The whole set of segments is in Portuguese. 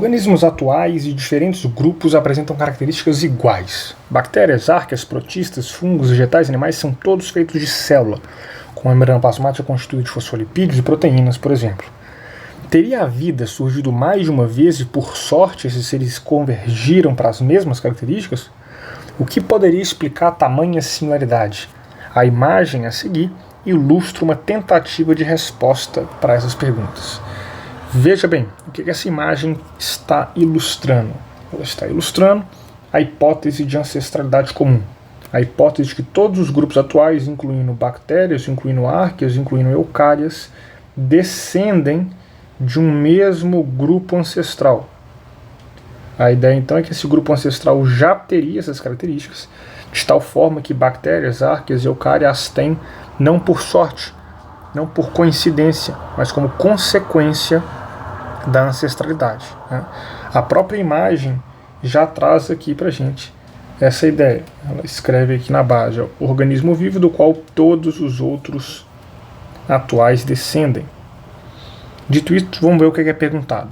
Organismos atuais e diferentes grupos apresentam características iguais. Bactérias, arqueias, protistas, fungos, vegetais e animais são todos feitos de célula, com a membrana plasmática constituída de fosfolipídios e proteínas, por exemplo. Teria a vida surgido mais de uma vez e, por sorte, esses seres convergiram para as mesmas características? O que poderia explicar tamanha similaridade? A imagem a seguir ilustra uma tentativa de resposta para essas perguntas. Veja bem, o que essa imagem está ilustrando? Ela está ilustrando a hipótese de ancestralidade comum. A hipótese de que todos os grupos atuais, incluindo bactérias, incluindo arqueias, incluindo eucárias, descendem de um mesmo grupo ancestral. A ideia então é que esse grupo ancestral já teria essas características, de tal forma que bactérias, arqueias e eucárias as têm não por sorte, não por coincidência, mas como consequência da ancestralidade. Né? A própria imagem já traz aqui para a gente essa ideia. Ela escreve aqui na base: o organismo vivo do qual todos os outros atuais descendem. Dito isso, vamos ver o que é perguntado.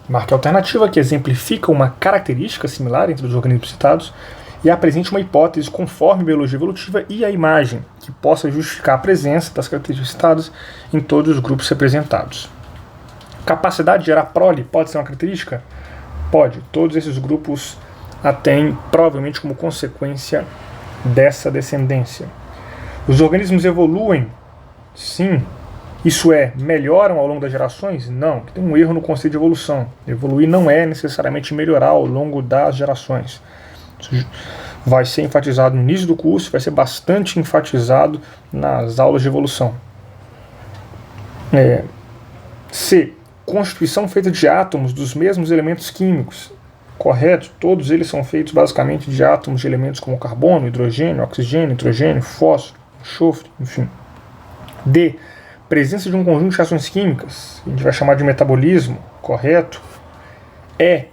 Marque a alternativa que exemplifica uma característica similar entre os organismos citados e apresente uma hipótese conforme a biologia evolutiva e a imagem que possa justificar a presença das características citadas em todos os grupos representados. Capacidade de gerar prole pode ser uma característica? Pode. Todos esses grupos a têm provavelmente como consequência dessa descendência. Os organismos evoluem? Sim. Isso é, melhoram ao longo das gerações? Não. Tem um erro no conceito de evolução. Evoluir não é necessariamente melhorar ao longo das gerações. Isso vai ser enfatizado no início do curso, vai ser bastante enfatizado nas aulas de evolução. C. Constituição feita de átomos dos mesmos elementos químicos. Correto, todos eles são feitos basicamente de átomos de elementos como carbono, hidrogênio, oxigênio, nitrogênio, fósforo, enxofre, enfim. D. Presença de um conjunto de reações químicas, que a gente vai chamar de metabolismo. Correto. E.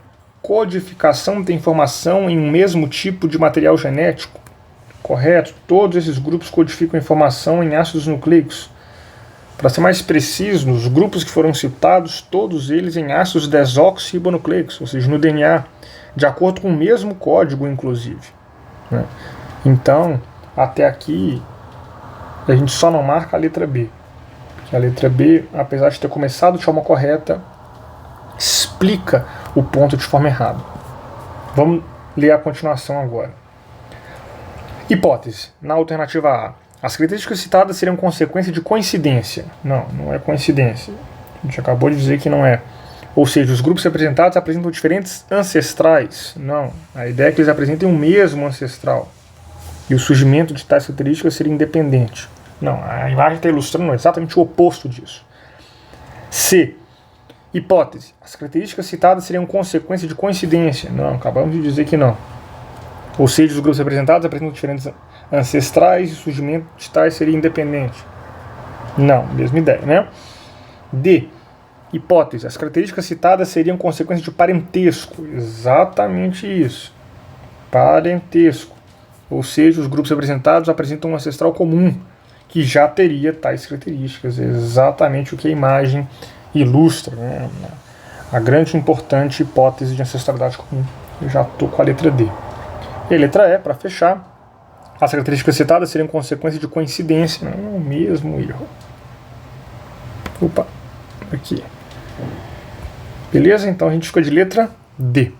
Codificação da informação em um mesmo tipo de material genético. Correto, todos esses grupos codificam informação em ácidos nucleicos. Para ser mais preciso, nos grupos que foram citados, todos eles em ácidos desoxirribonucleicos, ou seja, no DNA, de acordo com o mesmo código, inclusive. Né? Então, até aqui, a gente só não marca a letra B. Porque a letra B, apesar de ter começado de forma correta, explica o ponto de forma errada. Vamos ler a continuação agora. Hipótese. Na alternativa A, as características citadas seriam consequência de coincidência. Não, não é coincidência. A gente acabou de dizer que não é. Ou seja, os grupos representados apresentam diferentes ancestrais. Não, a ideia é que eles apresentem o mesmo ancestral. E o surgimento de tais características seria independente. Não, a imagem está ilustrando exatamente o oposto disso. C. Hipótese. As características citadas seriam consequência de coincidência. Não, acabamos de dizer que não. Ou seja, os grupos representados apresentam diferentes ancestrais e o surgimento de tais seria independente. Não, mesma ideia, né? D. Hipótese. As características citadas seriam consequência de parentesco. Exatamente isso. Parentesco. Ou seja, os grupos representados apresentam um ancestral comum que já teria tais características. Exatamente o que a imagem ilustra, né? A grande e importante hipótese de ancestralidade comum. Eu já estou com a letra D. E a letra E, para fechar, as características citadas seriam consequência de coincidência, não é o mesmo erro. Opa, aqui. Beleza? Então a gente fica de letra D.